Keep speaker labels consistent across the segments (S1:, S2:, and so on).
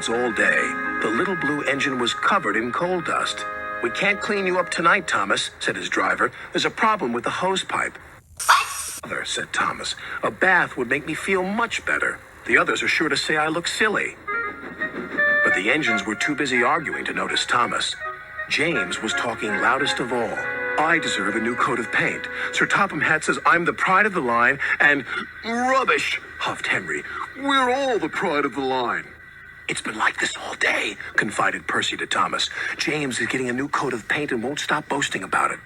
S1: yards all day. The little blue engine was covered in coal dust. "We can't clean you up tonight, Thomas," said his driver. "There's a problem with the hose pipe." "Father," said Thomas, "a bath would make me feel much better. The others are sure to say I look silly." But the engines were too busy arguing to notice Thomas. James was talking loudest of all. "I deserve a new coat of paint. Sir Topham Hatt says I'm the pride of the line, and—" "Rubbish," huffed Henry. "We're all the pride of the line." "It's been like this all day," confided Percy to Thomas. "James is getting a new coat of paint and won't stop boasting about it."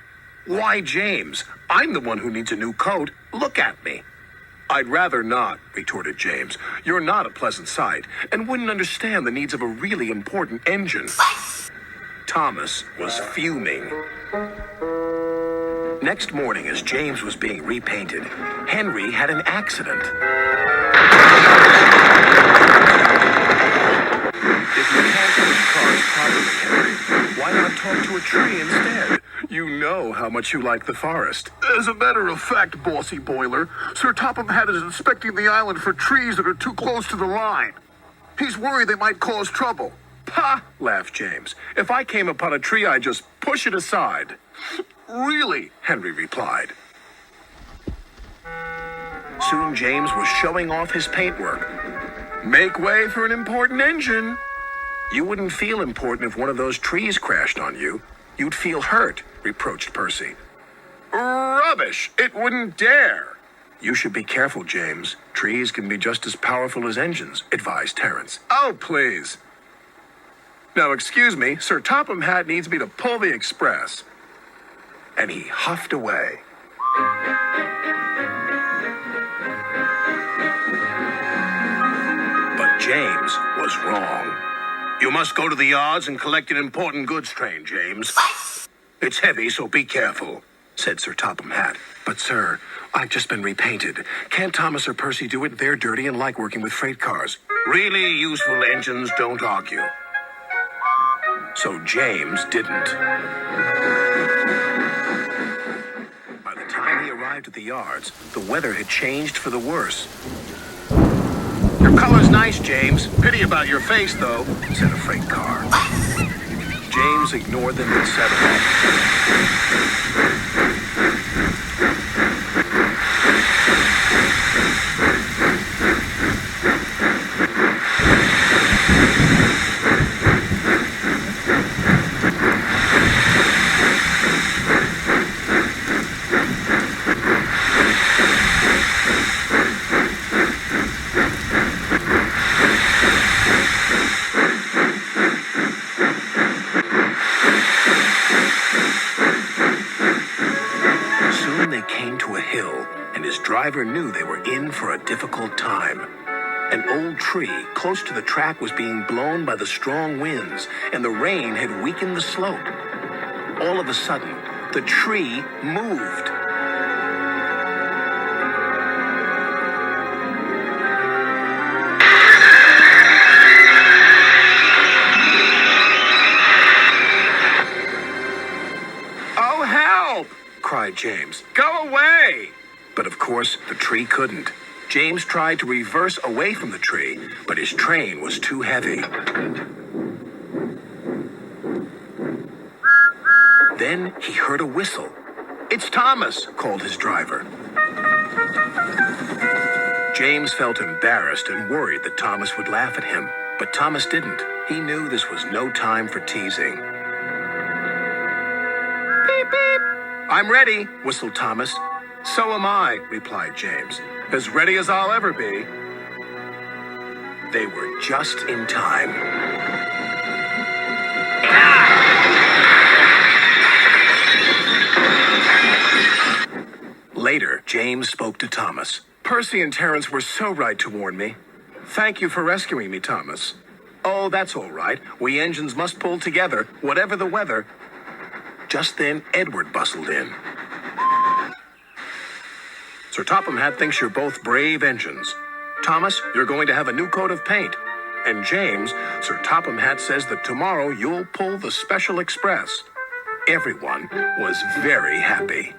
S1: "Why, James? I'm the one who needs a new coat. Look at me." "I'd rather not," retorted James. "You're not a pleasant sight, and wouldn't understand the needs of a really important engine." Thomas was fuming. Next morning, as James was being repainted, Henry had an accident. "If you can't push cars properly, Henry, why not talk to a tree instead? You know how much you like the forest." "As a matter of fact, Bossy Boiler, Sir Topham Hatt is inspecting the island for trees that are too close to the line. He's worried they might cause trouble." "Pah!" laughed James. "If I came upon a tree, I'd just push it aside." "Really?" Henry replied. Soon James was showing off his paintwork. "Make way for an important engine." "You wouldn't feel important if one of those trees crashed on you. You'd feel hurt," reproached Percy. "Rubbish! It wouldn't dare." "You should be careful, James. Trees can be just as powerful as engines," advised Terence. "Oh, please. Now, excuse me, Sir Topham Hatt needs me to pull the express." And he huffed away. But James was wrong. "You must go to the yards and collect an important goods train, James." "It's heavy, so be careful," said Sir Topham Hatt. "But, sir, I've just been repainted. Can't Thomas or Percy do it? They're dirty and like working with freight cars." "Really useful engines don't argue." So James didn't. By the time he arrived at the yards, the weather had changed for the worse. "Your color's nice, James. Pity about your face, though," said a freight car. James ignored them and set off. Driver knew they were in for a difficult time. An old tree close to the track was being blown by the strong winds, and the rain had weakened the slope. All of a sudden, the tree moved. "Oh, help!" cried James. "Go away!" But of course, the tree couldn't. James tried to reverse away from the tree, but his train was too heavy. Then he heard a whistle. "It's Thomas," called his driver. James felt embarrassed and worried that Thomas would laugh at him, but Thomas didn't. He knew this was no time for teasing. "Beep, beep." "I'm ready," whistled Thomas. "So am I," replied James. "As ready as I'll ever be." They were just in time. Later, James spoke to Thomas. "Percy and Terence were so right to warn me. Thank you for rescuing me, Thomas." "Oh, that's all right. We engines must pull together, whatever the weather." Just then, Edward bustled in. "Sir Topham Hatt thinks you're both brave engines. Thomas, you're going to have a new coat of paint. And James, Sir Topham Hatt says that tomorrow you'll pull the special express." Everyone was very happy.